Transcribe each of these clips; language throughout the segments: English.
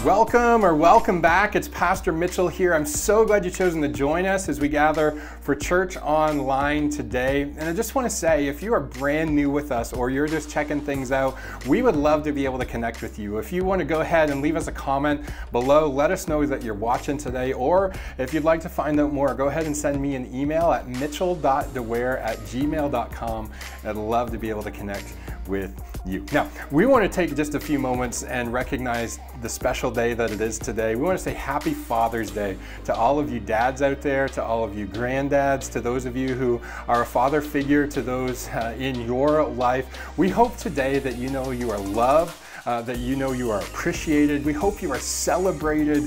Welcome back. It's Pastor Mitchell here. I'm so glad you've chosen to join us as we gather for church online today. And I just want to say, if you are brand new with us or you're just checking things out, we would love to be able to connect with you. If you want to go ahead and leave us a comment below, let us know that you're watching today. Or if you'd like to find out more, go ahead and send me an email at mitchell.deware@gmail.com. I'd love to be able to connect with you. Now, we want to take just a few moments and recognize the special day that it is today. We want to say Happy Father's Day to all of you dads out there, to all of you granddads, to those of you who are a father figure, to those in your life. We hope today that you know you are loved, that you know you are appreciated. We hope you are celebrated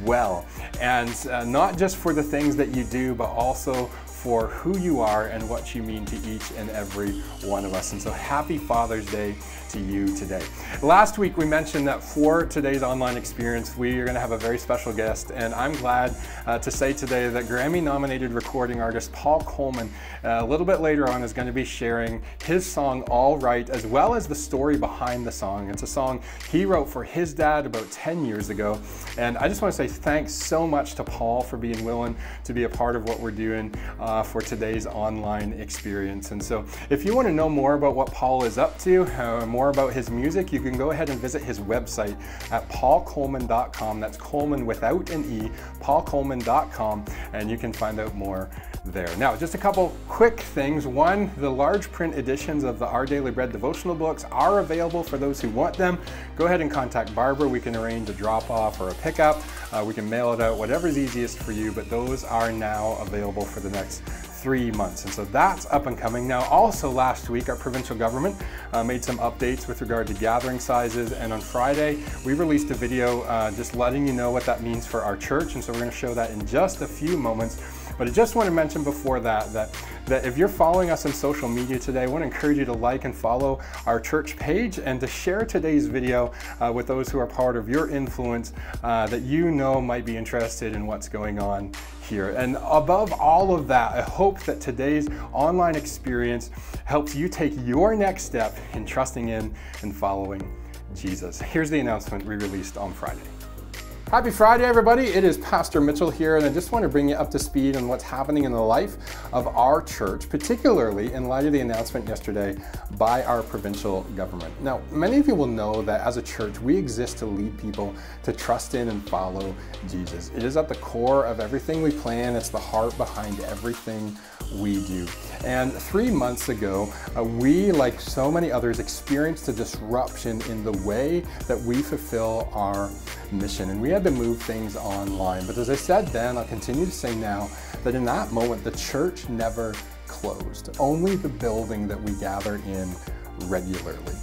well, and not just for the things that you do, but also for who you are and what you mean to each and every one of us. And so happy Father's Day to you today. Last week we mentioned that for today's online experience we are going to have a very special guest, and I'm glad to say today that Grammy-nominated recording artist Paul Colman a little bit later on is going to be sharing his song All Right, as well as the story behind the song. It's a song he wrote for his dad about 10 years ago, and I just want to say thanks so much to Paul for being willing to be a part of what we're doing for today's online experience. And so if you want to know more about what Paul is up to, more about his music, you can go ahead and visit his website at paulcolman.com. That's Colman without an E, paulcolman.com, and you can find out more there. Now, just a couple quick things. One, the large print editions of the Our Daily Bread devotional books are available for those who want them. Go ahead and contact Barbara. We can arrange a drop-off or a pickup. We can mail it out, whatever's easiest for you, but those are now available for the next 3 months. And so that's up and coming. Now, also last week, our provincial government made some updates with regard to gathering sizes. And on Friday, we released a video just letting you know what that means for our church. And so we're going to show that in just a few moments. But I just want to mention before that if you're following us on social media today, I want to encourage you to like and follow our church page and to share today's video with those who are part of your influence that you know might be interested in what's going on here. And above all of that, I hope that today's online experience helps you take your next step in trusting in and following Jesus. Here's the announcement we released on Friday. Happy Friday, everybody. It is Pastor Mitchell here, and I just want to bring you up to speed on what's happening in the life of our church, particularly in light of the announcement yesterday by our provincial government. Now, many of you will know that as a church, we exist to lead people to trust in and follow Jesus. It is at the core of everything we plan. It's the heart behind everything we do. And 3 months ago, we, like so many others, experienced a disruption in the way that we fulfill our mission, and we had to move things online. But as I said then, I'll continue to say now, that in that moment the church never closed, only the building that we gathered in regularly.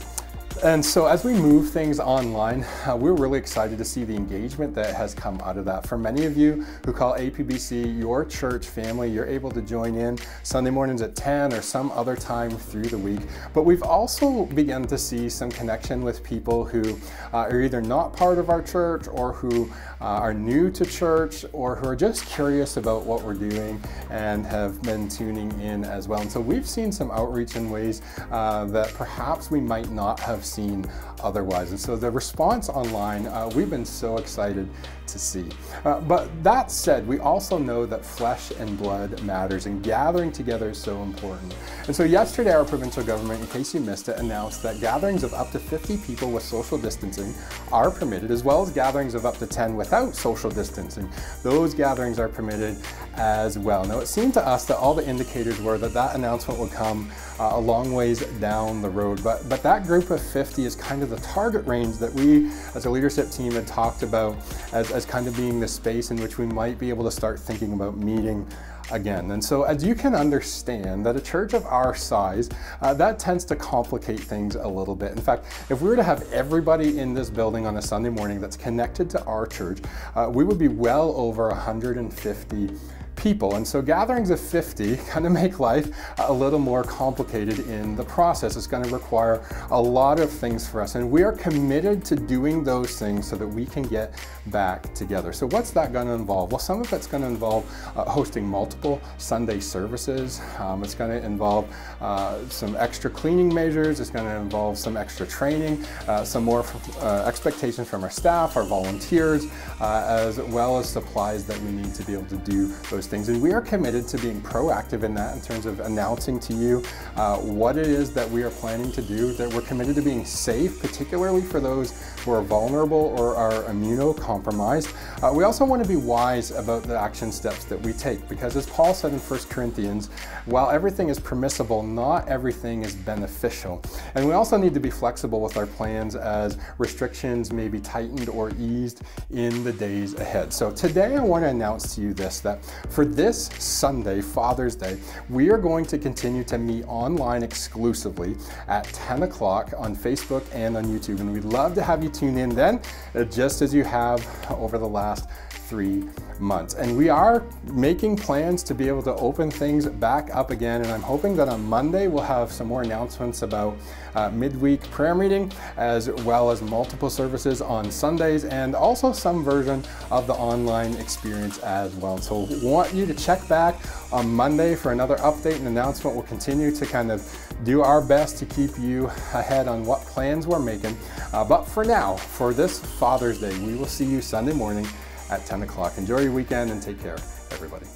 And so as we move things online, we're really excited to see the engagement that has come out of that. For many of you who call APBC your church family, you're able to join in Sunday mornings at 10 or some other time through the week. But we've also begun to see some connection with people who are either not part of our church, or who are new to church, or who are just curious about what we're doing and have been tuning in as well. And so we've seen some outreach in ways that perhaps we might not have seen otherwise. And so the response online, we've been so excited to see. But that said, we also know that flesh and blood matters, and gathering together is so important. And so yesterday, our provincial government, in case you missed it, announced that gatherings of up to 50 people with social distancing are permitted, as well as gatherings of up to 10 without social distancing. Those gatherings are permitted as well. Now, it seemed to us that all the indicators were that that announcement would come a long ways down the road, but that group of 50 is kind of the target range that we as a leadership team had talked about as kind of being the space in which we might be able to start thinking about meeting again. And so as you can understand, that a church of our size, that tends to complicate things a little bit. In fact, if we were to have everybody in this building on a Sunday morning that's connected to our church, we would be well over 150 people. And so gatherings of 50 kind of make life a little more complicated in the process. It's going to require a lot of things for us, and we are committed to doing those things so that we can get back together. So what's that going to involve? Well, some of it's going to involve hosting multiple Sunday services. It's going to involve some extra cleaning measures. It's going to involve some extra training, some more expectations from our staff, our volunteers, as well as supplies that we need to be able to do those things. And we are committed to being proactive in that in terms of announcing to you what it is that we are planning to do, that we're committed to being safe, particularly for those who are vulnerable or are immunocompromised. We also want to be wise about the action steps that we take, because as Paul said in 1 Corinthians, while everything is permissible, not everything is beneficial. And we also need to be flexible with our plans as restrictions may be tightened or eased in the days ahead. So today I want to announce to you this, that for this Sunday, Father's Day, we are going to continue to meet online exclusively at 10 o'clock on Facebook and on YouTube. And we'd love to have you tune in then, just as you have over the last 3 months. And we are making plans to be able to open things back up again, and I'm hoping that on Monday we'll have some more announcements about midweek prayer meeting, as well as multiple services on Sundays, and also some version of the online experience as well. So we want you to check back on Monday for another update and announcement. We'll continue to kind of do our best to keep you ahead on what plans we're making. But for now, for this Father's Day, we will see you Sunday morning at 10 o'clock. Enjoy your weekend and take care, everybody.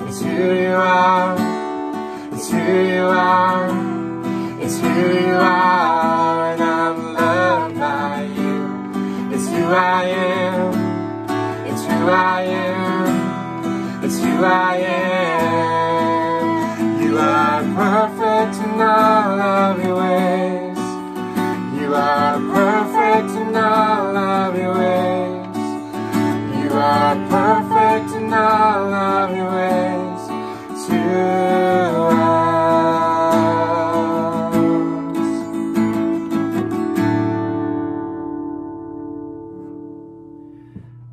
It's who you are, it's who you are, it's who you are. in all of your ways to us.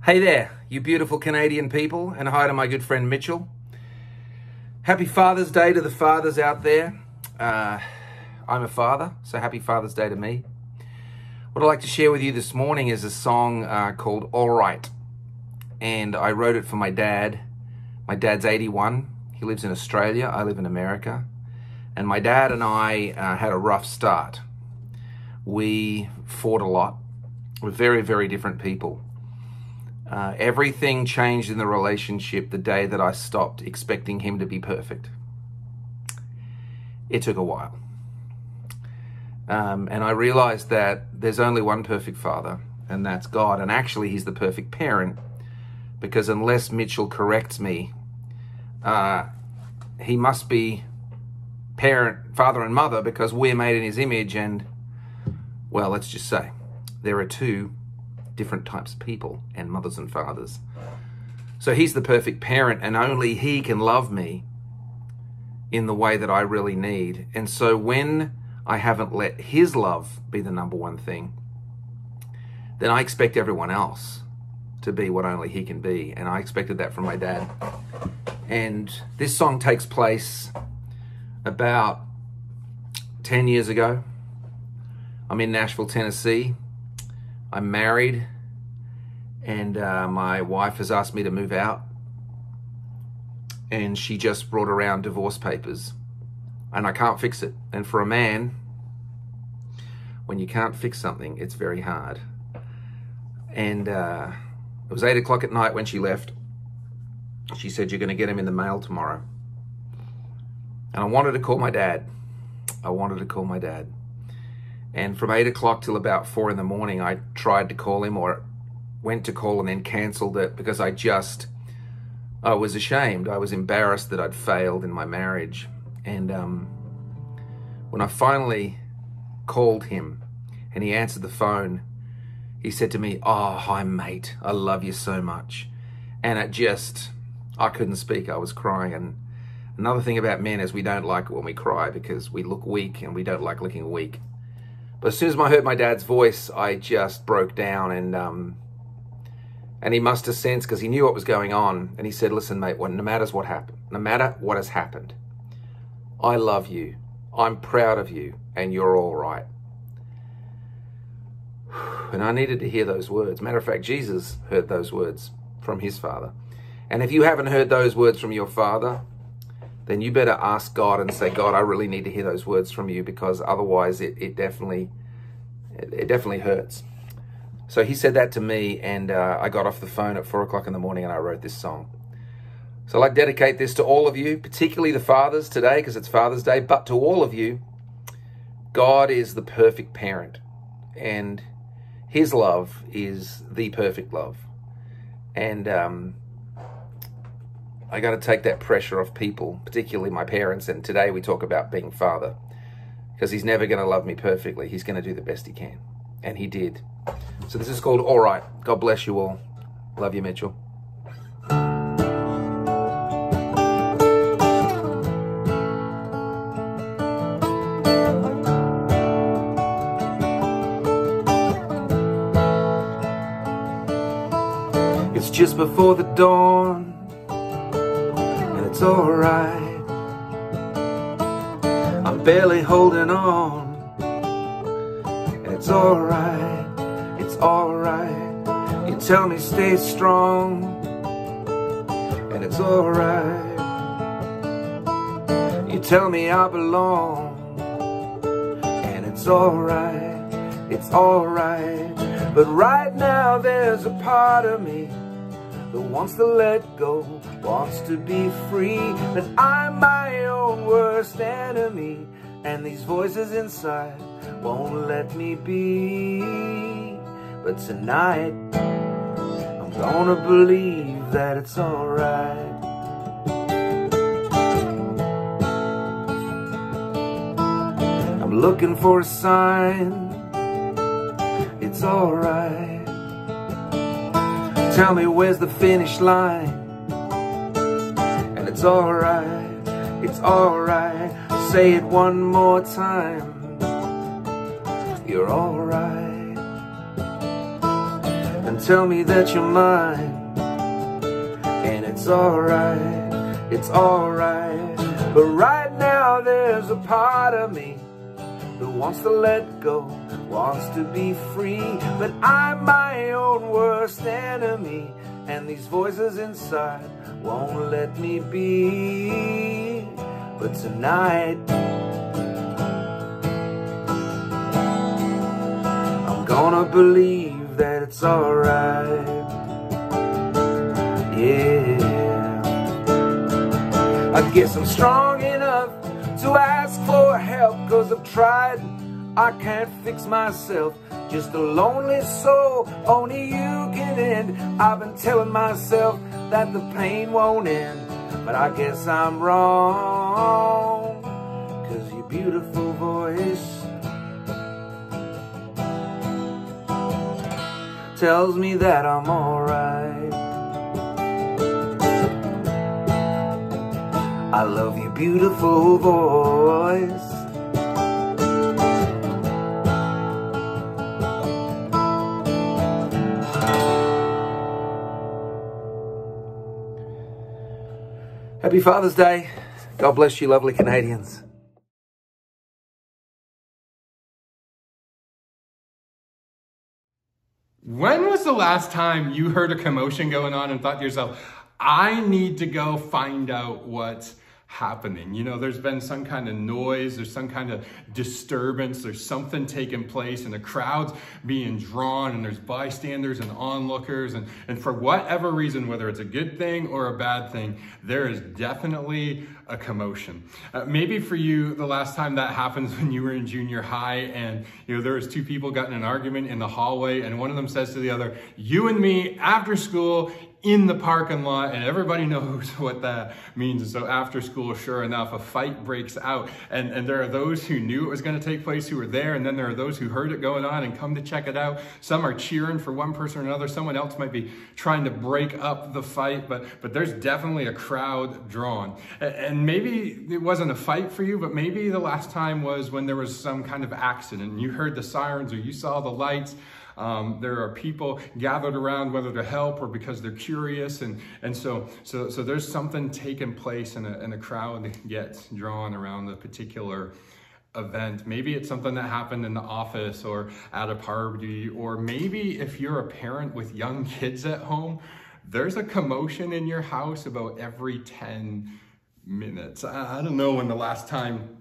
Hey there, you beautiful Canadian people, and hi to my good friend Mitchell. Happy Father's Day to the fathers out there. I'm a father, so happy Father's Day to me. What I'd like to share with you this morning is a song called All Right. And I wrote it for my dad. My dad's 81. He lives in Australia. I live in America. And my dad and I had a rough start. We fought a lot. We're very, very different people. Everything changed in the relationship the day that I stopped expecting him to be perfect. It took a while. And I realized that there's only one perfect father, and that's God. And actually, he's the perfect parent, because unless Mitchell corrects me, he must be parent, father and mother, because we're made in his image. And, well, let's just say there are two different types of people, and mothers and fathers. So he's the perfect parent, and only he can love me in the way that I really need. And so when I haven't let his love be the number one thing, then I expect everyone else to be what only he can be. And I expected that from my dad. And this song takes place about 10 years ago. I'm in Nashville, Tennessee. I'm married, and my wife has asked me to move out, and she just brought around divorce papers, and I can't fix it. And for a man, when you can't fix something, it's very hard. And it was 8 o'clock at night when she left. She said, "You're going to get him in the mail tomorrow." And I wanted to call my dad. And from 8 o'clock till about 4 in the morning, I tried to call him, or went to call and then canceled it, because I was ashamed. I was embarrassed that I'd failed in my marriage. And when I finally called him and he answered the phone, he said to me, "Oh, hi mate, I love you so much." And I couldn't speak. I was crying. And another thing about men is we don't like it when we cry, because we look weak, and we don't like looking weak. But as soon as I heard my dad's voice, I just broke down, and he must have sensed, because he knew what was going on. And he said, "Listen, mate, no matter what has happened, I love you. I'm proud of you, and you're all right." And I needed to hear those words. Matter of fact, Jesus heard those words from his Father. And if you haven't heard those words from your Father, then you better ask God and say, "God, I really need to hear those words from you," because otherwise it definitely hurts. So he said that to me, and I got off the phone at 4 o'clock in the morning, and I wrote this song. So I'd like to dedicate this to all of you, particularly the fathers today, because it's Father's Day. But to all of you, God is the perfect parent, and his love is the perfect love. And I got to take that pressure off people, particularly my parents. And today we talk about being father, because he's never going to love me perfectly. He's going to do the best he can. And he did. So this is called All Right. God bless you all. Love you, Mitchell. It's just before the dawn, and it's all right. I'm barely holding on, and it's all right. It's all right. You tell me stay strong, and it's all right. You tell me I belong, and it's all right. It's all right. But right now there's a part of me that wants to let go, wants to be free, that I'm my own worst enemy, and these voices inside won't let me be. But tonight I'm gonna believe that it's alright. I'm looking for a sign. It's alright. Tell me where's the finish line. it's alright, it's alright. Say it one more time. You're alright. And tell me that you're mine. And it's alright, it's alright. But right now there's a part of me that wants to let go, wants to be free. But I'm my own worst enemy, and these voices inside won't let me be. But tonight I'm gonna believe that it's alright. Yeah, I guess I'm strong enough to ask for help, 'cause I've tried, I can't fix myself. Just a lonely soul, only you can end. I've been telling myself that the pain won't end, but I guess I'm wrong, 'cause your beautiful voice tells me that I'm alright. I love your beautiful voice. Happy Father's Day. God bless you, lovely Canadians. When was the last time you heard a commotion going on and thought to yourself, I need to go find out what's happening? You know, there's been some kind of noise, there's some kind of disturbance, there's something taking place, and the crowd's being drawn, and there's bystanders and onlookers, and for whatever reason, whether it's a good thing or a bad thing, there is definitely a commotion. Maybe for you, the last time that happens when you were in junior high, and there was two people got in an argument in the hallway, and one of them says to the other, "You and me after school in the parking lot," and everybody knows what that means. And so after school, sure enough, a fight breaks out, and there are those who knew it was going to take place who were there, and then there are those who heard it going on and come to check it out. Some are cheering for one person or another. Someone else might be trying to break up the fight, but there's definitely a crowd drawn. And maybe it wasn't a fight for you, but maybe the last time was when there was some kind of accident and you heard the sirens or you saw the lights. There are people gathered around, whether to help or because they're curious, and so there's something taking place, and a crowd gets drawn around the particular event. Maybe it's something that happened in the office or at a party, or maybe if you're a parent with young kids at home, there's a commotion in your house about every 10 minutes. I don't know when the last time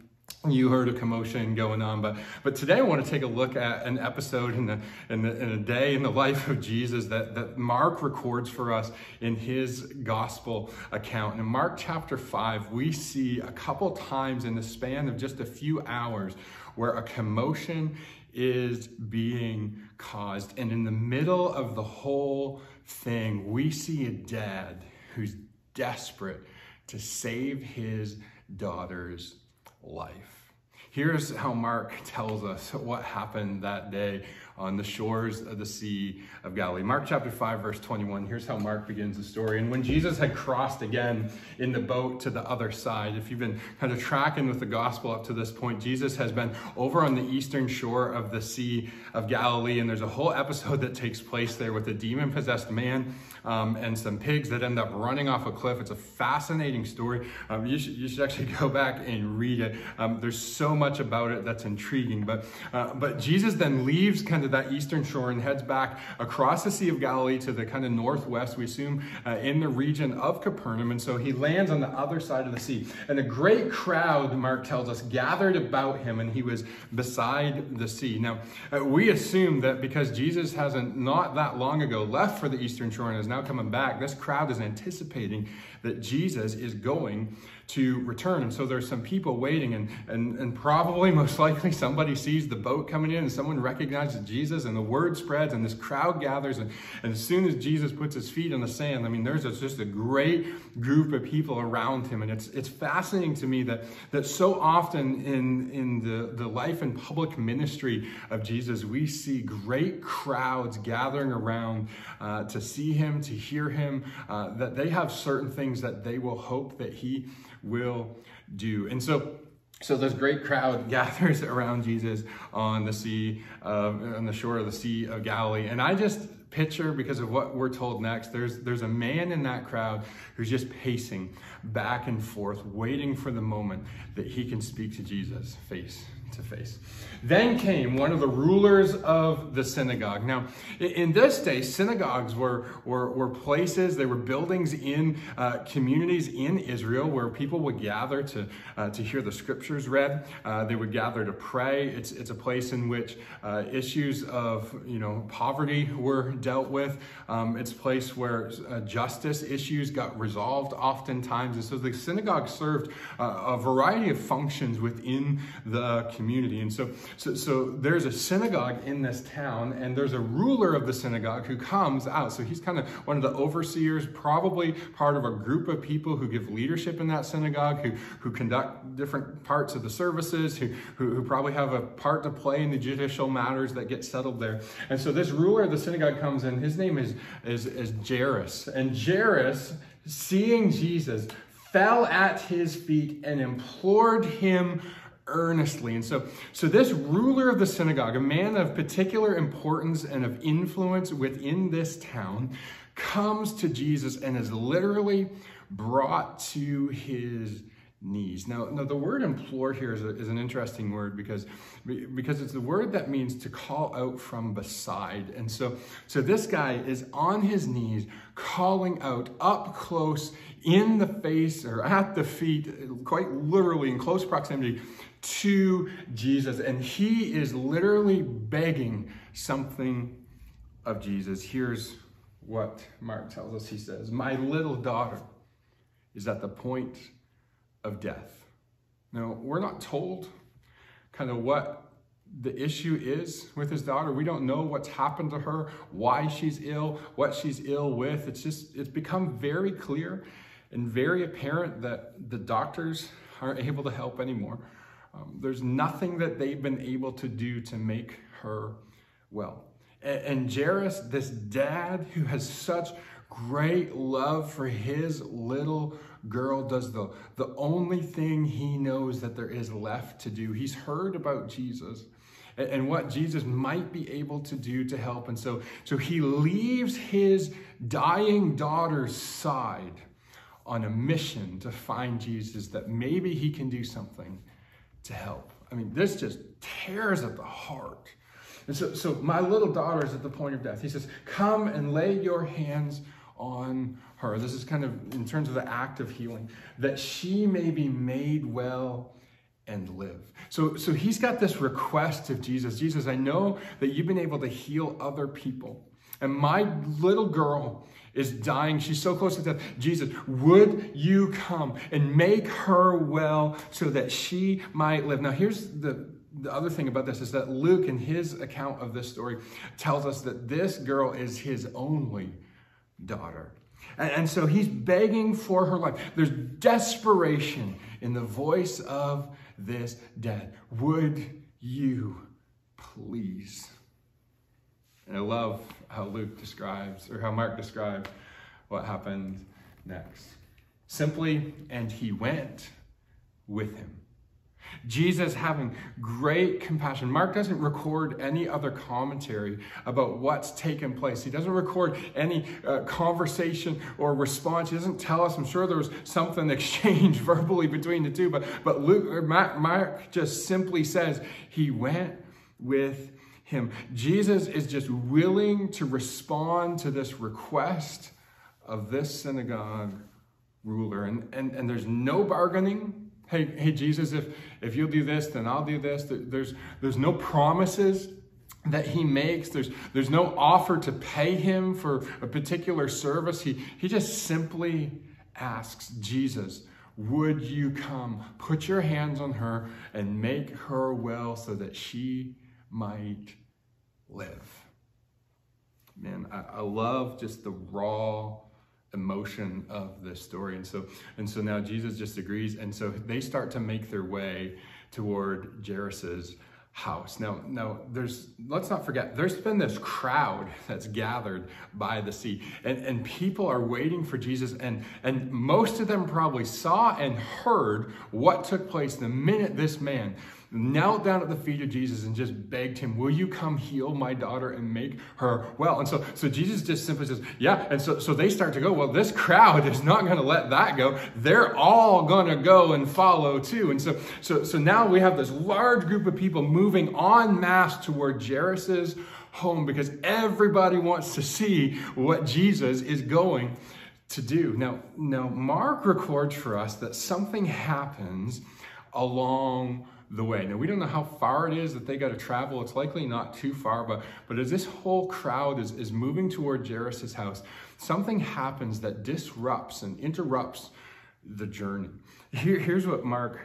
you heard a commotion going on, but today I want to take a look at an episode in a day in the life of Jesus that Mark records for us in his gospel account. And in Mark chapter 5, we see a couple times in the span of just a few hours where a commotion is being caused. And in the middle of the whole thing, we see a dad who's desperate to save his daughter's life. Here's how Mark tells us what happened that day on the shores of the Sea of Galilee. Mark chapter 5, verse 21. Here's how Mark begins the story. And when Jesus had crossed again in the boat to the other side, if you've been kind of tracking with the gospel up to this point, Jesus has been over on the eastern shore of the Sea of Galilee, and there's a whole episode that takes place there with a demon-possessed man and some pigs that end up running off a cliff. It's a fascinating story. You should actually go back and read it. There's so much about it that's intriguing. But Jesus then leaves kind of that eastern shore and heads back across the Sea of Galilee to the kind of northwest, we assume, in the region of Capernaum. And so he lands on the other side of the sea. And a great crowd, Mark tells us, gathered about him, and he was beside the sea. Now, we assume that because Jesus hasn't not that long ago left for the eastern shore and is now coming back, this crowd is anticipating that Jesus is going to return. And so there's some people waiting, and probably most likely somebody sees the boat coming in and someone recognizes Jesus, and the word spreads, and this crowd gathers, and as soon as Jesus puts his feet on the sand, I mean, there's just a great group of people around him. And it's fascinating to me that so often in the life and public ministry of Jesus, we see great crowds gathering around to see him, to hear him, that they have certain things that they will hope that he will do. And so this great crowd gathers around Jesus on the shore of the Sea of Galilee. And I just picture, because of what we're told next, there's a man in that crowd who's just pacing back and forth, waiting for the moment that he can speak to Jesus face to face. Then came one of the rulers of the synagogue. Now, in this day, synagogues were places, they were buildings in communities in Israel where people would gather to hear the scriptures read. They would gather to pray. It's a place in which issues of poverty were dealt with. It's a place where justice issues got resolved oftentimes. And so the synagogue served a variety of functions within the community. And so there's a synagogue in this town, and there's a ruler of the synagogue who comes out. So he's kind of one of the overseers, probably part of a group of people who give leadership in that synagogue, who conduct different parts of the services, who probably have a part to play in the judicial matters that get settled there. And so this ruler of the synagogue comes in. His name is Jairus. And Jairus, seeing Jesus, fell at his feet and implored him earnestly. And so this ruler of the synagogue, a man of particular importance and of influence within this town, comes to Jesus and is literally brought to his knees. Now the word implore here is an interesting word because it's the word that means to call out from beside. And so this guy is on his knees calling out up close in the face or at the feet, quite literally in close proximity to Jesus. And he is literally begging something of Jesus. Here's what Mark tells us. He says, "My little daughter is at the point of death." Now, we're not told kind of what the issue is with his daughter. We don't know what's happened to her, why she's ill, what she's ill with. It's become very clear and very apparent that the doctors aren't able to help anymore. There's nothing that they've been able to do to make her well. And Jairus, this dad who has such great love for his little girl, does the only thing he knows that there is left to do. He's heard about Jesus and what Jesus might be able to do to help. And so he leaves his dying daughter's side on a mission to find Jesus, that maybe he can do something to help. I mean, this just tears at the heart. And so my little daughter is at the point of death. He says, "Come and lay your hands on her." This is kind of in terms of the act of healing, that she may be made well and live. So he's got this request of Jesus. Jesus, I know that you've been able to heal other people, and my little girl is dying. She's so close to death. Jesus, would you come and make her well so that she might live? Now, here's the other thing about this is that Luke, in his account of this story, tells us that this girl is his only daughter. And so he's begging for her life. There's desperation in the voice of this dad. Would you please? And I love how Luke describes, or how Mark describes what happened next. Simply, and he went with him. Jesus having great compassion. Mark doesn't record any other commentary about what's taken place. He doesn't record any conversation or response. He doesn't tell us. I'm sure there was something exchanged verbally between the two, but Mark just simply says he went with him. Jesus is just willing to respond to this request of this synagogue ruler. And there's no bargaining. Hey, Jesus, if you'll do this, then I'll do this. There's no promises that he makes. There's no offer to pay him for a particular service. He just simply asks, Jesus, would you come, put your hands on her and make her well so that she might live. Man, I love just the raw emotion of this story. And so now Jesus just agrees. And so they start to make their way toward Jairus's house. Now let's not forget, there's been this crowd that's gathered by the sea, and people are waiting for Jesus, and most of them probably saw and heard what took place the minute this man knelt down at the feet of Jesus and just begged him, will you come heal my daughter and make her well? And so Jesus just simply says, yeah. And so they start to go, well, this crowd is not going to let that go. They're all going to go and follow too. And so now we have this large group of people moving en masse toward Jairus's home because everybody wants to see what Jesus is going to do. Now Mark records for us that something happens along the way. Now, we don't know how far it is that they got to travel. It's likely not too far, but as this whole crowd is moving toward Jairus' house, something happens that disrupts and interrupts the journey. Here's what Mark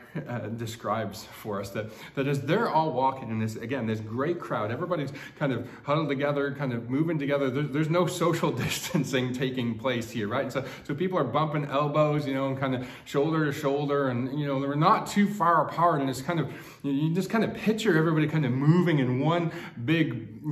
describes for us, that as they're all walking in this great crowd, everybody's kind of huddled together, kind of moving together. There's no social distancing taking place here, right? And so people are bumping elbows, and kind of shoulder to shoulder, and, they're not too far apart. And it's kind of, you just kind of picture everybody kind of moving in one big,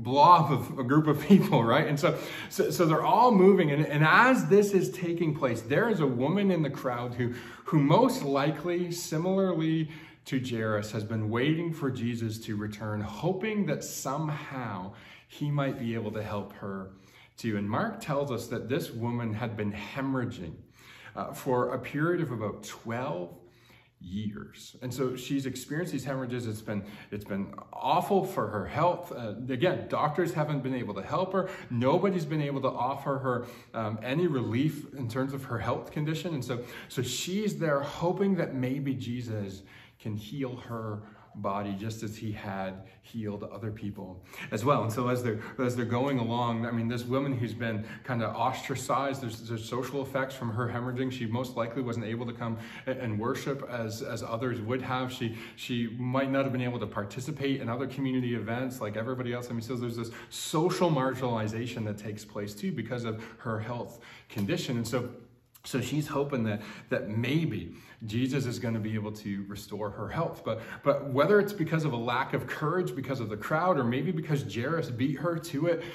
blob of a group of people, right? And so they're all moving. And as this is taking place, there is a woman in the crowd who most likely, similarly to Jairus, has been waiting for Jesus to return, hoping that somehow he might be able to help her too. And Mark tells us that this woman had been hemorrhaging for a period of about 12 years. And so she's experienced these hemorrhages. It's been awful for her health. Again, doctors haven't been able to help her. Nobody's been able to offer her any relief in terms of her health condition. And so she's there hoping that maybe Jesus can heal her body just as he had healed other people as well. And so as they're going along, this woman who's been kind of ostracized, there's social effects from her hemorrhaging. She most likely wasn't able to come and worship as others would have. She might not have been able to participate in other community events like everybody else. So there's this social marginalization that takes place too because of her health condition. And so she's hoping that maybe Jesus is going to be able to restore her health. But whether it's because of a lack of courage, because of the crowd, or maybe because Jairus beat her to it,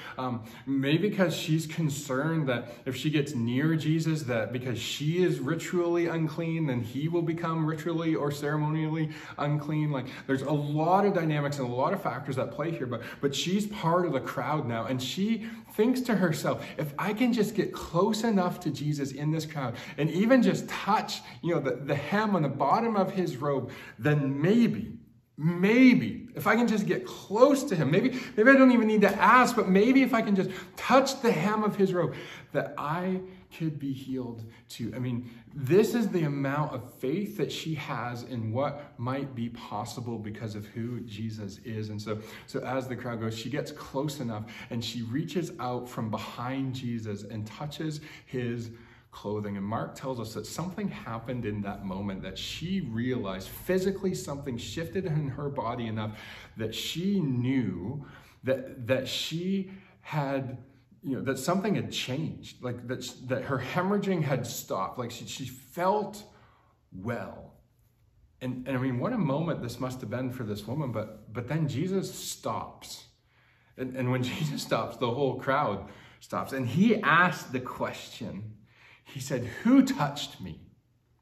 maybe because she's concerned that if she gets near Jesus, that because she is ritually unclean, then he will become ritually or ceremonially unclean. Like, there's a lot of dynamics and a lot of factors that play here, but she's part of the crowd now, and she thinks to herself, if I can just get close enough to Jesus in this crowd and even just touch, the hem on the bottom of his robe, then maybe if I can just get close to him, maybe I don't even need to ask, but maybe if I can just touch the hem of his robe, that I could be healed too. This is the amount of faith that she has in what might be possible because of who Jesus is. And so as the crowd goes, she gets close enough and she reaches out from behind Jesus and touches his clothing. And Mark tells us that something happened in that moment, that she realized physically something shifted in her body enough that she knew that she had, that something had changed, like that her hemorrhaging had stopped, like she felt well. And what a moment this must have been for this woman, but then Jesus stops. And when Jesus stops, the whole crowd stops. And he asked the question. He said, "Who touched me?"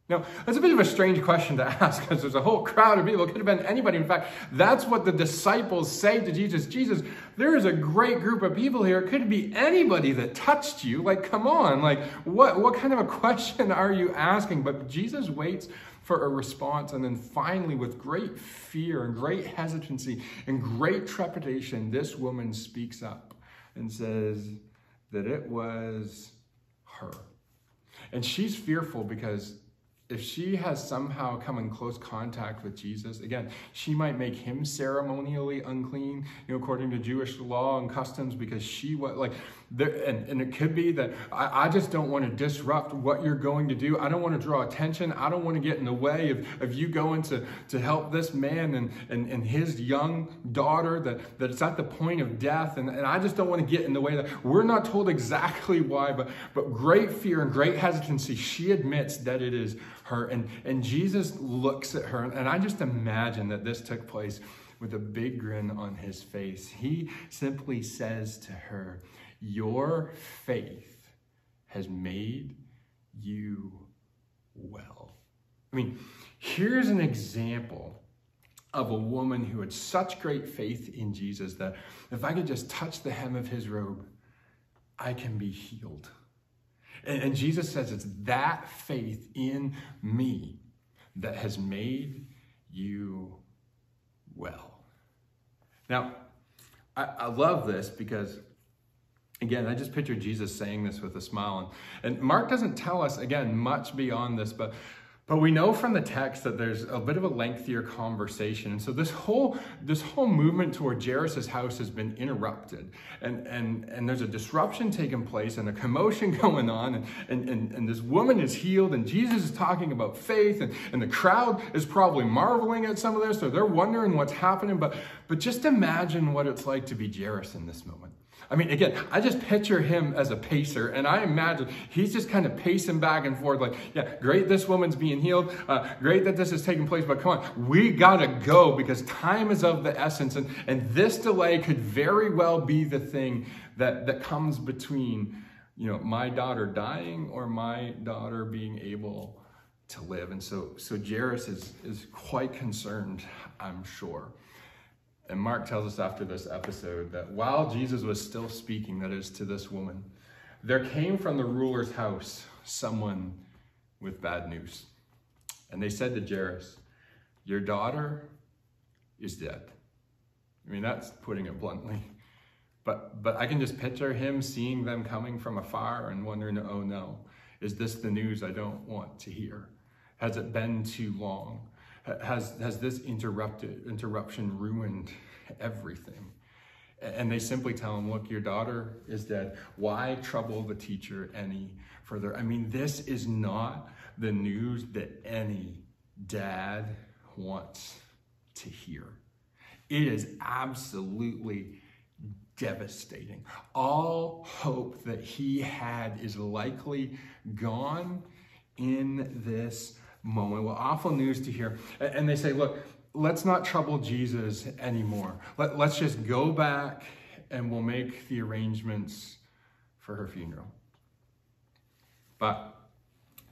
Now, that's a bit of a strange question to ask because there's a whole crowd of people. It could have been anybody. In fact, that's what the disciples say to Jesus. Jesus, there is a great group of people here. It could be anybody that touched you. Like, come on. Like, what kind of a question are you asking? But Jesus waits for a response. And then finally, with great fear and great hesitancy and great trepidation, this woman speaks up and says that it was her. And she's fearful because if she has somehow come in close contact with Jesus, again, she might make him ceremonially unclean, according to Jewish law and customs, because And it could be that I just don't want to disrupt what you're going to do. I don't want to draw attention. I don't want to get in the way of you going to help this man and his young daughter that it's at the point of death. And I just don't want to get in the way. That we're not told exactly why, but great fear and great hesitancy. She admits that it is her. And Jesus looks at her. And I just imagine that this took place with a big grin on his face. He simply says to her, "Your faith has made you well." I mean, here's an example of a woman who had such great faith in Jesus that if I could just touch the hem of his robe, I can be healed. And Jesus says it's that faith in me that has made you well. Now, I love this because, again, I just picture Jesus saying this with a smile. And Mark doesn't tell us, again, much beyond this, but we know from the text that there's a bit of a lengthier conversation. And so this whole movement toward Jairus' house has been interrupted. And there's a disruption taking place and a commotion going on. And this woman is healed and Jesus is talking about faith. And the crowd is probably marveling at some of this. So they're wondering what's happening. But just imagine what it's like to be Jairus in this moment. I mean, again, I just picture him as a pacer, and I imagine he's just kind of pacing back and forth like, yeah, great, this woman's being healed. Great that this is taking place, but come on, we got to go because time is of the essence, and this delay could very well be the thing that comes between, my daughter dying or my daughter being able to live. And so Jairus is quite concerned, I'm sure. And Mark tells us after this episode that while Jesus was still speaking, that is to this woman, there came from the ruler's house someone with bad news. And they said to Jairus, "Your daughter is dead." I mean, that's putting it bluntly. But I can just picture him seeing them coming from afar and wondering, oh no, is this the news I don't want to hear? Has it been too long? Has this interruption ruined everything? And they simply tell him, look, your daughter is dead. Why trouble the teacher any further? I mean, this is not the news that any dad wants to hear. It is absolutely devastating. All hope that he had is likely gone in this moment. Well, awful news to hear. And they say, look, let's not trouble Jesus anymore. Let's just go back and we'll make the arrangements for her funeral. But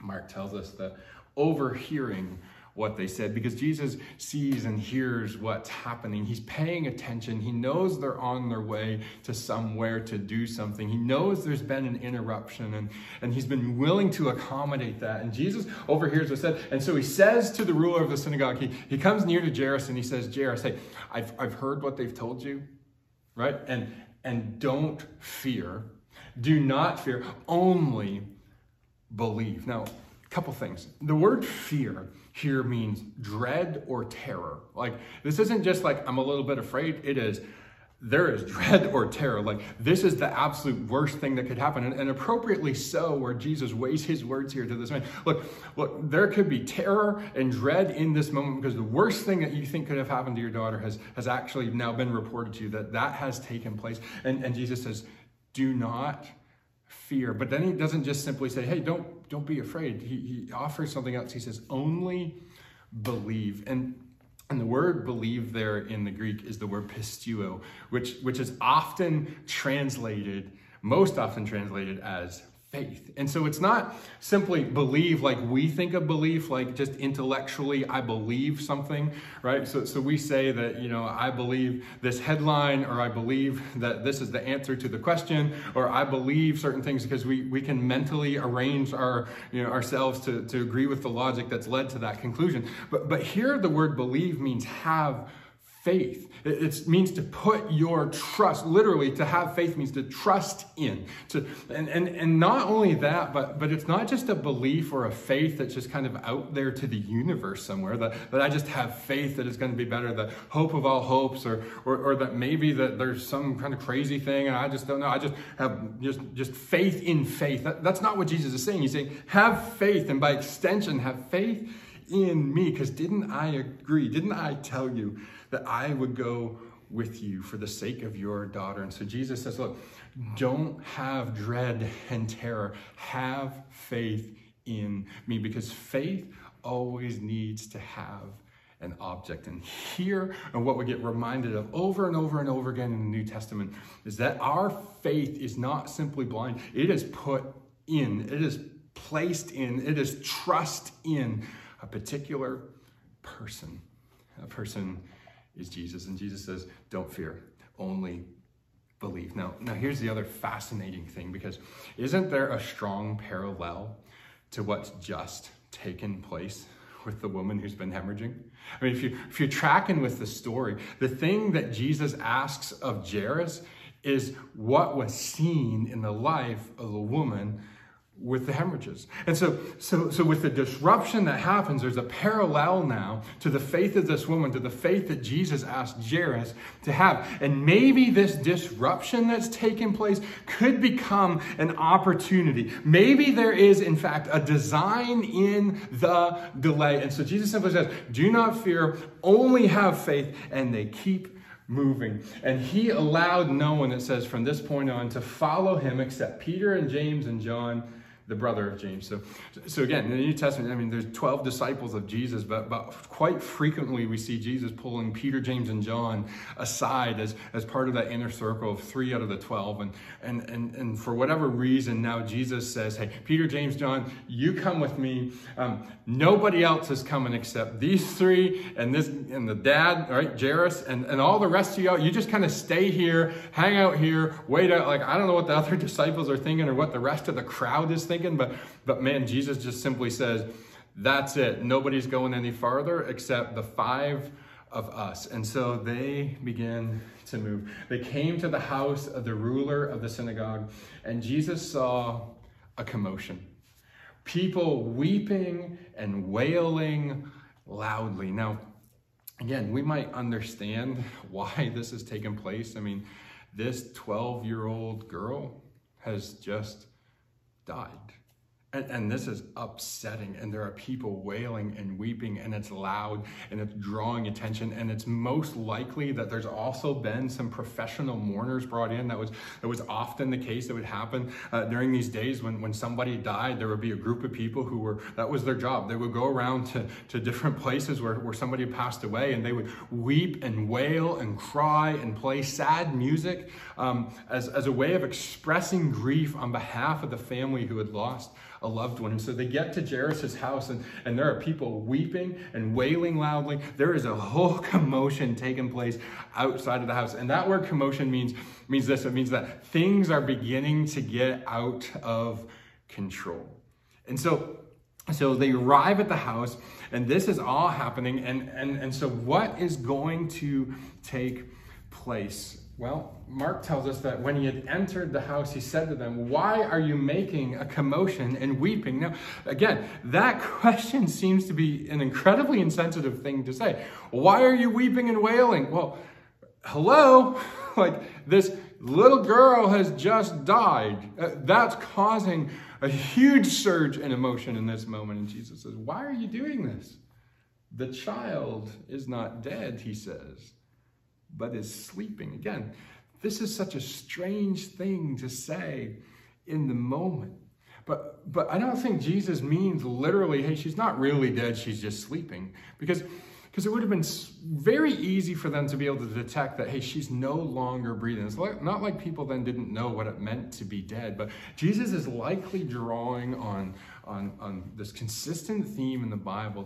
Mark tells us that overhearing what they said, because Jesus sees and hears what's happening. He's paying attention. He knows they're on their way to somewhere to do something. He knows there's been an interruption, and he's been willing to accommodate that. And Jesus overhears what's said. And so he says to the ruler of the synagogue, he comes near to Jairus and he says, Jairus, hey, I've heard what they've told you, right? And don't fear. Do not fear. Only believe. Now, a couple things. The word fear here means dread or terror. Like, this isn't just like, I'm a little bit afraid. It is, there is dread or terror. Like, this is the absolute worst thing that could happen. And appropriately so, where Jesus weighs his words here to this man. Look, there could be terror and dread in this moment because the worst thing that you think could have happened to your daughter has actually now been reported to you, that has taken place. And Jesus says, do not fear. But then he doesn't just simply say, hey, don't be afraid. He offers something else. He says, only believe. And the word believe there in the Greek is the word pisteuo, which is most often translated as faith. And so it's not simply believe like we think of belief, like just intellectually, I believe something, right? So we say that, I believe this headline, or I believe that this is the answer to the question, or I believe certain things because we can mentally arrange ourselves to agree with the logic that's led to that conclusion. But here the word believe means have faith. It means to put your trust, literally to have faith means to trust in. And not only that, but it's not just a belief or a faith that's just kind of out there to the universe somewhere, that I just have faith that it's going to be better, the hope of all hopes, or that maybe that there's some kind of crazy thing and I just don't know. I just have just faith in faith. That's not what Jesus is saying. He's saying, have faith, and by extension, have faith in me, because didn't I agree? Didn't I tell you that I would go with you for the sake of your daughter? And so Jesus says, look, don't have dread and terror. Have faith in me, because faith always needs to have an object. And here, and what we get reminded of over and over and over again in the New Testament, is that our faith is not simply blind. It is put in, it is placed in, it is trust in a particular person. That person is Jesus. And Jesus says, don't fear, only believe. Now here's the other fascinating thing, because isn't there a strong parallel to what's just taken place with the woman who's been hemorrhaging? I mean, if you're tracking with the story, the thing that Jesus asks of Jairus is what was seen in the life of the woman with the hemorrhages. And so with the disruption that happens, there's a parallel now to the faith of this woman, to the faith that Jesus asked Jairus to have. And maybe this disruption that's taken place could become an opportunity. Maybe there is, in fact, a design in the delay. And so Jesus simply says, do not fear, only have faith, and they keep moving. And he allowed no one, it says, from this point on to follow him except Peter and James and John, the brother of James. So again, in the New Testament, I mean, there's 12 disciples of Jesus, but quite frequently we see Jesus pulling Peter, James, and John aside as part of that inner circle of 3 out of the 12. And for whatever reason, now Jesus says, hey, Peter, James, John, you come with me. Nobody else is coming except these 3 and the dad, all right, Jairus, and all the rest of y'all. You just kind of stay here, hang out here, wait out. Like, I don't know what the other disciples are thinking or what the rest of the crowd is thinking. But man, Jesus just simply says, that's it. Nobody's going any farther except the 5 of us. And so they begin to move. They came to the house of the ruler of the synagogue, and Jesus saw a commotion. People weeping and wailing loudly. Now, again, we might understand why this has taken place. I mean, this 12-year-old girl has just died. And this is upsetting, and there are people wailing and weeping, and it's loud, and it's drawing attention, and it's most likely that there's also been some professional mourners brought in. That was often the case that would happen during these days when somebody died. There would be a group of people that was their job. They would go around to different places where somebody passed away, and they would weep and wail and cry and play sad music as a way of expressing grief on behalf of the family who had lost a loved one. And so they get to Jairus' house, and there are people weeping and wailing loudly. There is a whole commotion taking place outside of the house. And that word commotion means this. It means that things are beginning to get out of control. And so they arrive at the house, and this is all happening. And so what is going to take place? Well, Mark tells us that when he had entered the house, he said to them, "Why are you making a commotion and weeping?" Now, again, that question seems to be an incredibly insensitive thing to say. Why are you weeping and wailing? Well, hello? Like, this little girl has just died. That's causing a huge surge in emotion in this moment. And Jesus says, why are you doing this? The child is not dead, he says, but is sleeping. Again, this is such a strange thing to say in the moment. But I don't think Jesus means literally, hey, she's not really dead, she's just sleeping. Because it would have been very easy for them to be able to detect that, hey, she's no longer breathing. It's not like people then didn't know what it meant to be dead. But Jesus is likely drawing on this consistent theme in the Bible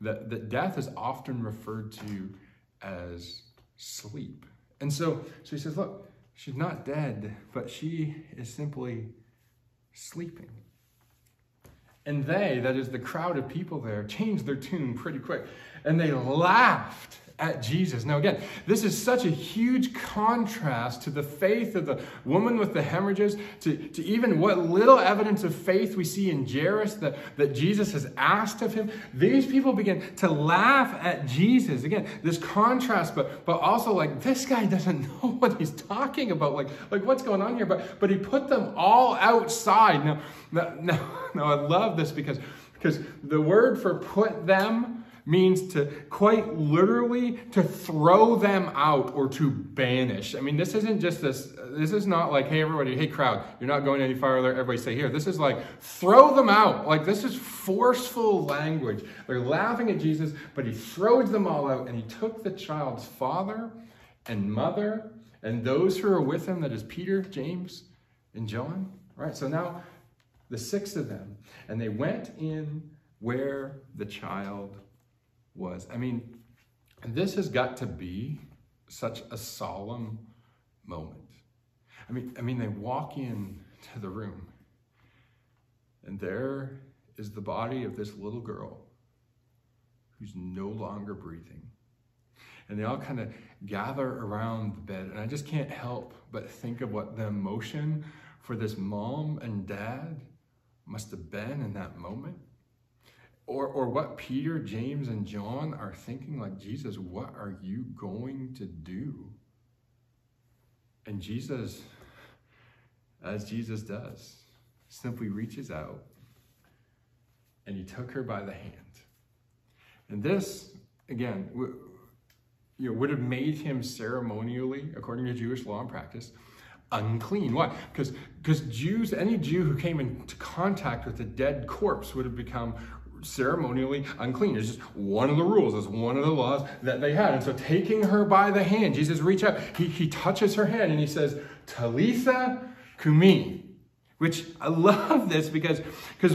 that death is often referred to as sleep. And so he says, look, she's not dead, but she is simply sleeping. And they, that is the crowd of people there, changed their tune pretty quick. And they laughed at Jesus. Now again, this is such a huge contrast to the faith of the woman with the hemorrhages, to even what little evidence of faith we see in Jairus that Jesus has asked of him. These people begin to laugh at Jesus. Again, this contrast, but also like, this guy doesn't know what he's talking about. Like what's going on here? But he put them all outside. Now I love this because the word for put them means to quite literally to throw them out or to banish. I mean, this isn't just this is not like, hey, everybody, hey, crowd, you're not going any farther, everybody stay here. This is like, throw them out. Like, this is forceful language. They're laughing at Jesus, but he throws them all out, and he took the child's father and mother and those who are with him, that is Peter, James, and John. All right, so now the 6 of them, and they went in where the child was. I mean, this has got to be such a solemn moment. I mean, they walk in to the room, and there is the body of this little girl who's no longer breathing. And they all kind of gather around the bed, and I just can't help but think of what the emotion for this mom and dad must have been in that moment. Or what Peter, James, and John are thinking, like, Jesus, what are you going to do? And Jesus, as Jesus does, simply reaches out, and he took her by the hand. And this, again, would have made him ceremonially, according to Jewish law and practice, unclean. Why? Because Jews, any Jew who came into contact with a dead corpse would have become ceremonially unclean. It's just one of the rules. It's one of the laws that they had. And so taking her by the hand, Jesus reaches out, he touches her hand, and he says, Talitha Kumi. Which I love this because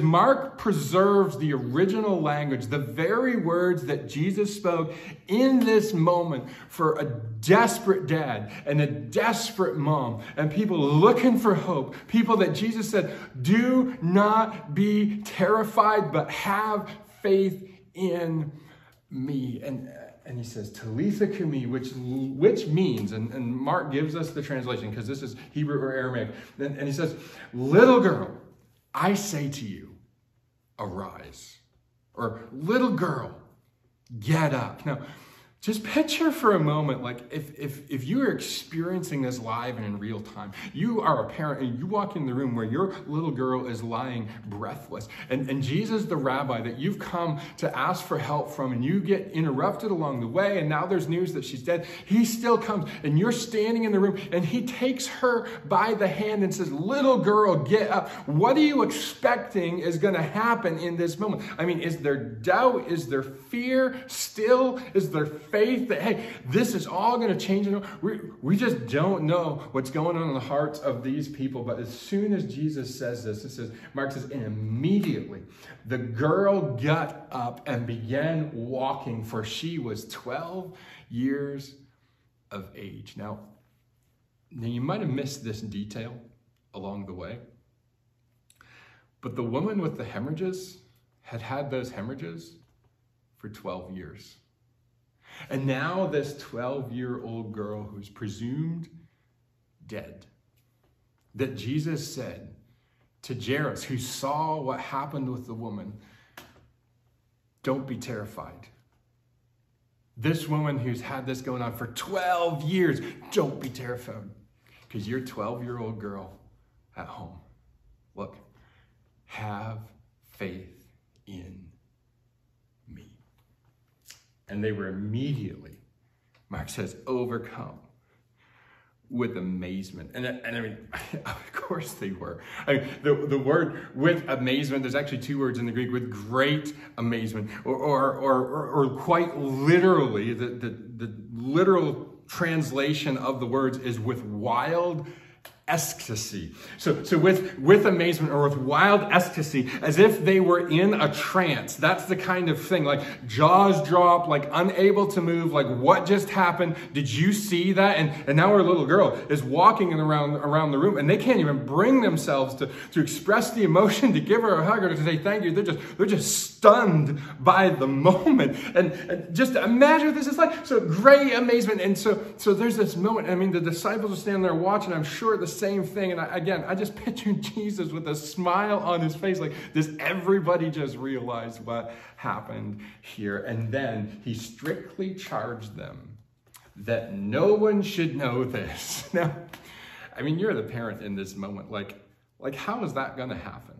Mark preserves the original language, the very words that Jesus spoke in this moment for a desperate dad and a desperate mom and people looking for hope. People that Jesus said, do not be terrified, but have faith in me. And he says, Talitha Kumi, which means, and Mark gives us the translation because this is Hebrew or Aramaic, and he says, little girl, I say to you, arise. Or little girl, get up. Now, just picture for a moment, like if you are experiencing this live and in real time, you are a parent and you walk in the room where your little girl is lying breathless, and Jesus, the rabbi that you've come to ask for help from, and you get interrupted along the way, and now there's news that she's dead. He still comes, and you're standing in the room, and he takes her by the hand and says, little girl, get up. What are you expecting is going to happen in this moment? I mean, is there doubt? Is there fear still? Is there faith that, hey, this is all going to change? We just don't know what's going on in the hearts of these people. But as soon as Jesus says this, it says, Mark says, and immediately the girl got up and began walking, for she was 12 years of age. Now you might have missed this detail along the way, but the woman with the hemorrhages had those hemorrhages for 12 years. And now this 12-year-old girl who's presumed dead, that Jesus said to Jairus, who saw what happened with the woman, don't be terrified. This woman who's had this going on for 12 years, don't be terrified, because your 12-year-old girl at home, look, have faith in me. And they were immediately, Mark says, overcome with amazement. And I mean, of course they were. I mean, the word with amazement, there's actually 2 words in the Greek, with great amazement, or quite literally, the literal translation of the words is with wild ecstasy. So with amazement or with wild ecstasy, as if they were in a trance. That's the kind of thing, like jaws drop, like unable to move, like what just happened? Did you see that? And now our little girl is walking around the room, and they can't even bring themselves to express the emotion, to give her a hug or to say thank you. They're just stunned by the moment. And just imagine what this is like. So great amazement. And so there's this moment. I mean, the disciples are standing there watching. I'm sure the same thing. And I just picture Jesus with a smile on his face. Like, does everybody just realize what happened here? And then he strictly charged them that no one should know this. Now, I mean, you're the parent in this moment. Like how is that going to happen?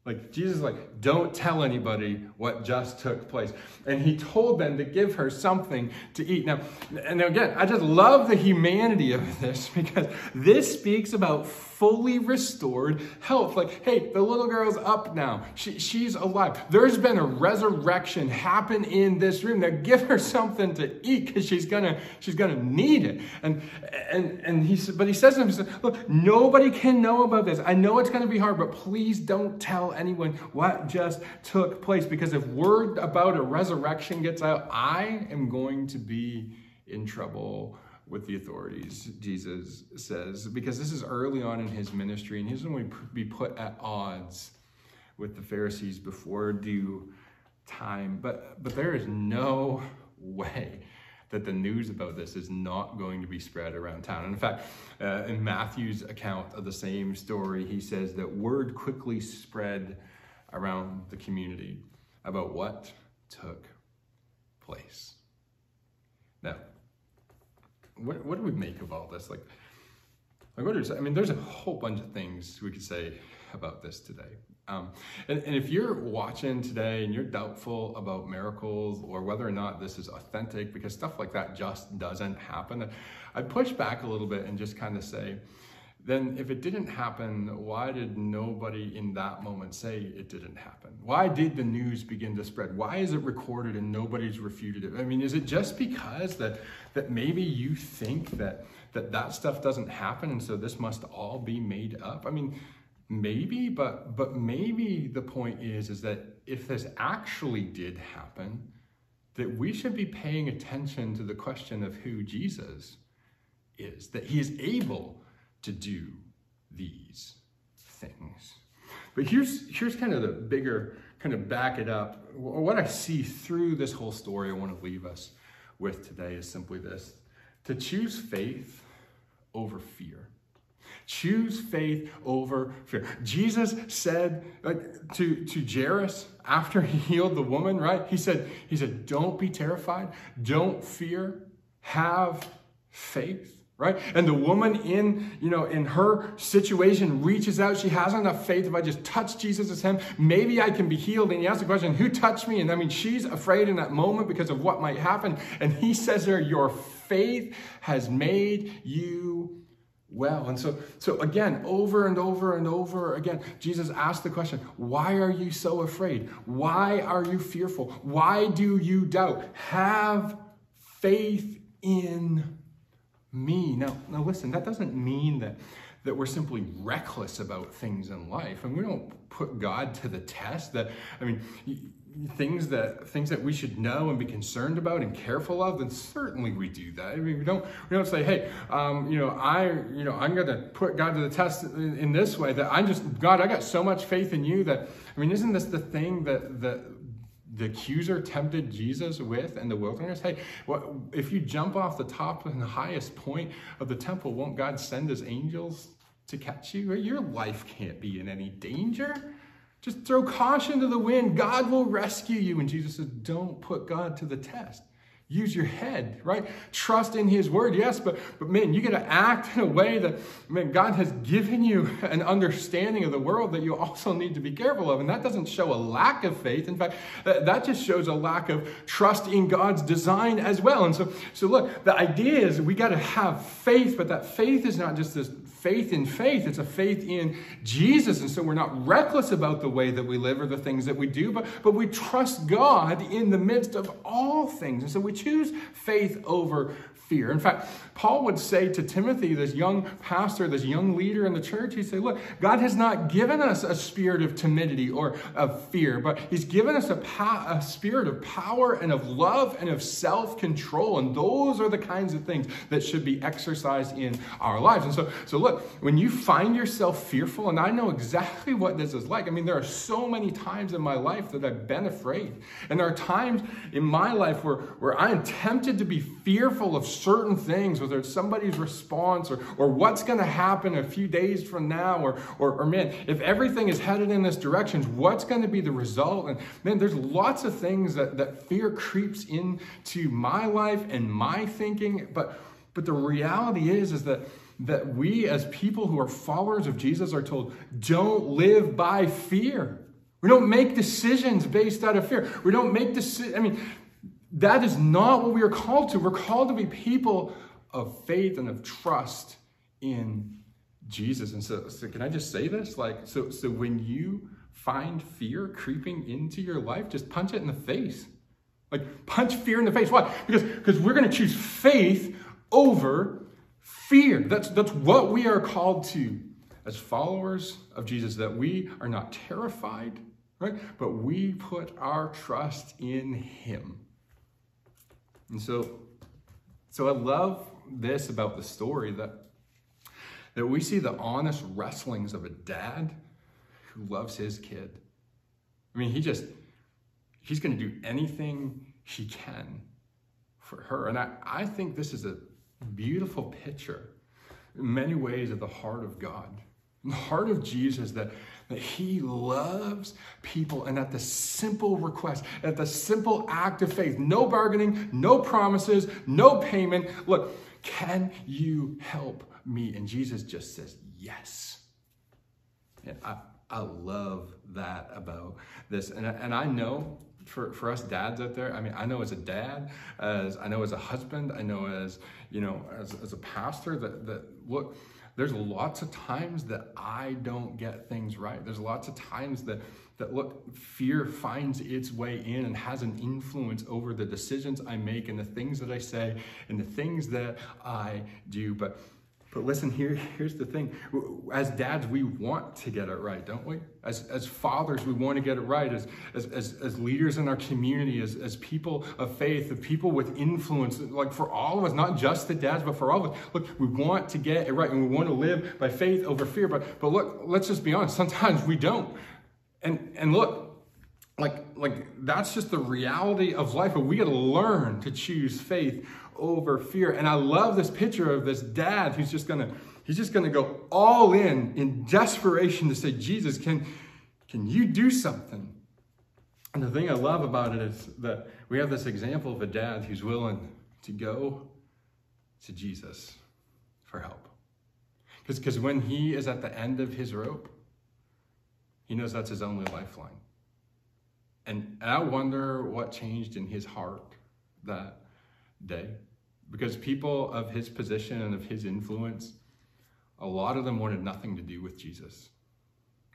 Like, Jesus is like, don't tell anybody what just took place. And he told them to give her something to eat. Now, and again, I just love the humanity of this, because this speaks about fully restored health. Like, hey, the little girl's up now. She's alive. There's been a resurrection happen in this room. Now give her something to eat, because she's gonna need it. And he said, but he says to them, look, nobody can know about this. I know it's gonna be hard, but please don't tell anyone what just took place, because if word about a resurrection gets out, I am going to be in trouble with the authorities, Jesus says, because this is early on in his ministry, and he's going to be put at odds with the Pharisees before due time. But there is no way that the news about this is not going to be spread around town. And in fact, in Matthew's account of the same story, he says that word quickly spread around the community about what took place. Now, what do we make of all this? Like what is? I mean, there's a whole bunch of things we could say about this today. And if you're watching today and you're doubtful about miracles or whether or not this is authentic, because stuff like that just doesn't happen, I'd push back a little bit and just kind of say, then if it didn't happen, why did nobody in that moment say it didn't happen? Why did the news begin to spread? Why is it recorded and nobody's refuted it? I mean, is it just because that maybe you think that stuff doesn't happen, and so this must all be made up? I mean, maybe, but maybe the point is that if this actually did happen, that we should be paying attention to the question of who Jesus is, that he is able to do these things. But here's kind of the bigger, kind of back it up. What I see through this whole story I want to leave us with today is simply this: to choose faith over fear. Choose faith over fear. Jesus said to Jairus after he healed the woman, right? He said, don't be terrified, don't fear, have faith. Right? And the woman in her situation reaches out. She has enough faith. If I just touch Jesus' hem, maybe I can be healed. And he asks the question, who touched me? And I mean, she's afraid in that moment because of what might happen. And he says to her, your faith has made you well. And so again, over and over and over again, Jesus asked the question, why are you so afraid? Why are you fearful? Why do you doubt? Have faith in me. Now listen, that doesn't mean that we're simply reckless about things in life. And we don't put God to the test. Things that we should know and be concerned about and careful of, then certainly we do that. I mean, we don't say, hey, I'm going to put God to the test in this way, that God, I got so much faith in you that, I mean, isn't this the thing that the accuser tempted Jesus with in the wilderness? Hey, if you jump off the top and the highest point of the temple, won't God send his angels to catch you? Your life can't be in any danger. Just throw caution to the wind. God will rescue you. And Jesus says, don't put God to the test. Use your head, right? Trust in his word, yes, but man, you got to act in a way that, man, God has given you an understanding of the world that you also need to be careful of. And that doesn't show a lack of faith. In fact, that just shows a lack of trust in God's design as well. And so look, the idea is we got to have faith, but that faith is not just this faith in faith. It's a faith in Jesus. And so we're not reckless about the way that we live or the things that we do, but we trust God in the midst of all things. And so we choose faith over fear. In fact, Paul would say to Timothy, this young pastor, this young leader in the church, he'd say, look, God has not given us a spirit of timidity or of fear, but he's given us a spirit of power and of love and of self-control. And those are the kinds of things that should be exercised in our lives. And so look, when you find yourself fearful, and I know exactly what this is like. I mean, there are so many times in my life that I've been afraid. And there are times in my life where I am tempted to be fearful of certain things, whether it's somebody's response or what's going to happen a few days from now, or man, if everything is headed in this direction, what's going to be the result? And man, there's lots of things that fear creeps into my life and my thinking. But the reality is that we as people who are followers of Jesus are told, don't live by fear. We don't make decisions based out of fear. We don't make decisions. I mean, that is not what we are called to. We're called to be people of faith and of trust in Jesus. And so can I just say this? So when you find fear creeping into your life, just punch it in the face. Punch fear in the face. Why? Because we're going to choose faith over fear. That's what we are called to as followers of Jesus, that we are not terrified, right? But we put our trust in him. And so I love this about the story, that we see the honest wrestlings of a dad who loves his kid. I mean, he's going to do anything he can for her. And I think this is a beautiful picture in many ways of the heart of God, the heart of Jesus, that he loves people, and at the simple request, at the simple act of faith, no bargaining, no promises, no payment. Look, can you help me? And Jesus just says, yes. And I love that about this. And I know for us dads out there, I mean, I know as a dad, I know as a husband, I know as a pastor, that look, there's lots of times that I don't get things right. There's lots of times that look, fear finds its way in and has an influence over the decisions I make and the things that I say and the things that I do. But listen, here's the thing. As dads, we want to get it right, don't we? As fathers, we want to get it right. As leaders in our community, as people of faith, of people with influence, like for all of us, not just the dads, but for all of us. Look, we want to get it right, and we want to live by faith over fear. But look, let's just be honest. Sometimes we don't. And look, like that's just the reality of life. But we got to learn to choose faith over fear. And I love this picture of this dad who's just gonna go all in desperation to say, Jesus, can you do something? And the thing I love about it is that we have this example of a dad who's willing to go to Jesus for help. Because when he is at the end of his rope, he knows that's his only lifeline. And I wonder what changed in his heart that day, because people of his position and of his influence, a lot of them wanted nothing to do with Jesus.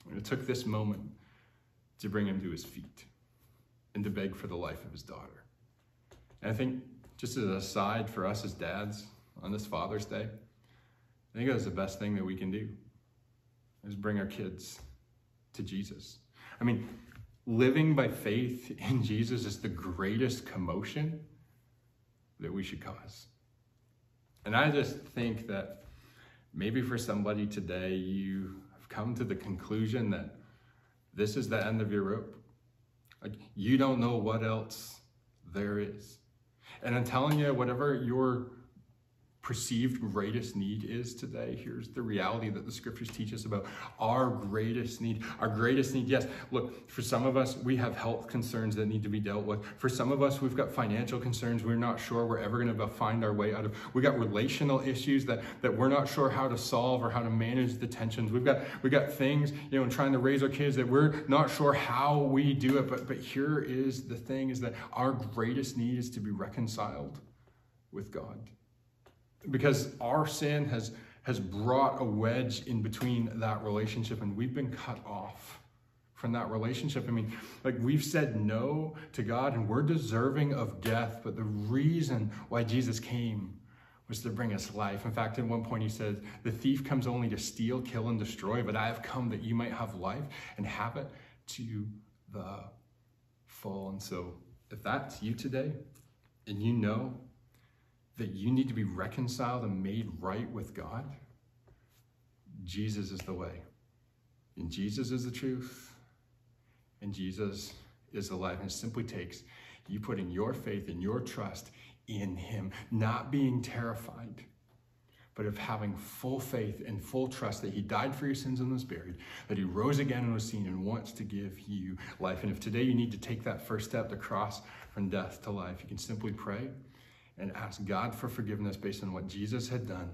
And it took this moment to bring him to his feet and to beg for the life of his daughter. And I think, just as an aside for us as dads on this Father's Day, I think that's the best thing that we can do, is bring our kids to Jesus. I mean, living by faith in Jesus is the greatest commotion that we should cause. And I just think that maybe for somebody today, you have come to the conclusion that this is the end of your rope. Like, you don't know what else there is. And I'm telling you, whatever your perceived greatest need is today, here's the reality that the scriptures teach us about our greatest need. Our greatest need, yes, look, for some of us, we have health concerns that need to be dealt with. For some of us, we've got financial concerns we're not sure we're ever going to find our way out of. We got relational issues that we're not sure how to solve or how to manage the tensions. We've got things, in trying to raise our kids that we're not sure how we do it. But here is the thing, is that our greatest need is to be reconciled with God. Because our sin has has brought a wedge in between that relationship, and we've been cut off from that relationship. I mean, like, we've said no to God and we're deserving of death, but the reason why Jesus came was to bring us life. In fact, at one point he said, the thief comes only to steal, kill, and destroy, but I have come that you might have life and have it to the full. And so if that's you today, and you know that you need to be reconciled and made right with God, Jesus is the way. And Jesus is the truth. And Jesus is the life. And it simply takes you putting your faith and your trust in him, not being terrified, but of having full faith and full trust that he died for your sins and was buried, that he rose again and was seen and wants to give you life. And if today you need to take that first step to cross from death to life, you can simply pray and ask God for forgiveness based on what Jesus had done,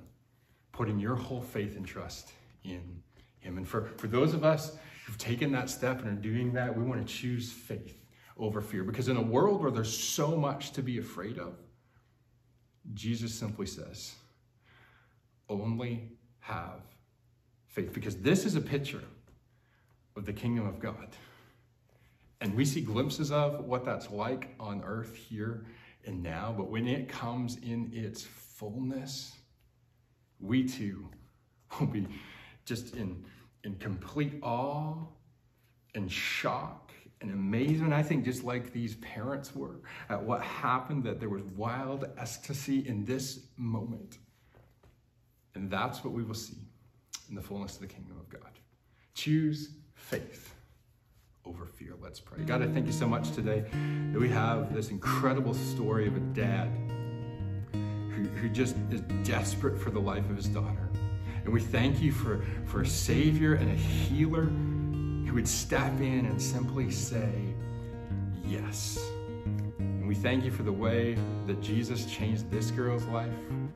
putting your whole faith and trust in him. And for those of us who've taken that step and are doing that, we want to choose faith over fear, because in a world where there's so much to be afraid of, Jesus simply says, only have faith, because this is a picture of the kingdom of God. And we see glimpses of what that's like on earth here and now, but when it comes in its fullness, we too will be just in complete awe and shock and amazement. I think just like these parents were at what happened, that there was wild ecstasy in this moment. And that's what we will see in the fullness of the kingdom of God. Choose faith over fear. Let's pray. God, I thank you so much today that we have this incredible story of a dad who just is desperate for the life of his daughter. And we thank you for a savior and a healer who would step in and simply say, yes. And we thank you for the way that Jesus changed this girl's life,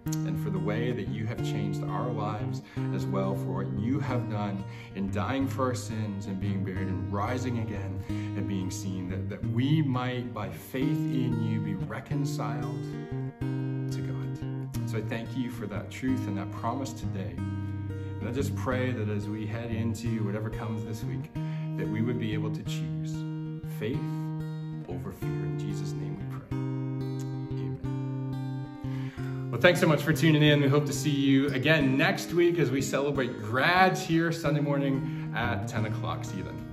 and for the way that you have changed our lives as well, for what you have done in dying for our sins and being buried and rising again and being seen, that we might, by faith in you, be reconciled to God. So I thank you for that truth and that promise today. And I just pray that as we head into whatever comes this week, that we would be able to choose faith over fear. In Jesus' name we pray. Amen. Well, thanks so much for tuning in. We hope to see you again next week as we celebrate grads here Sunday morning at 10 o'clock. See you then.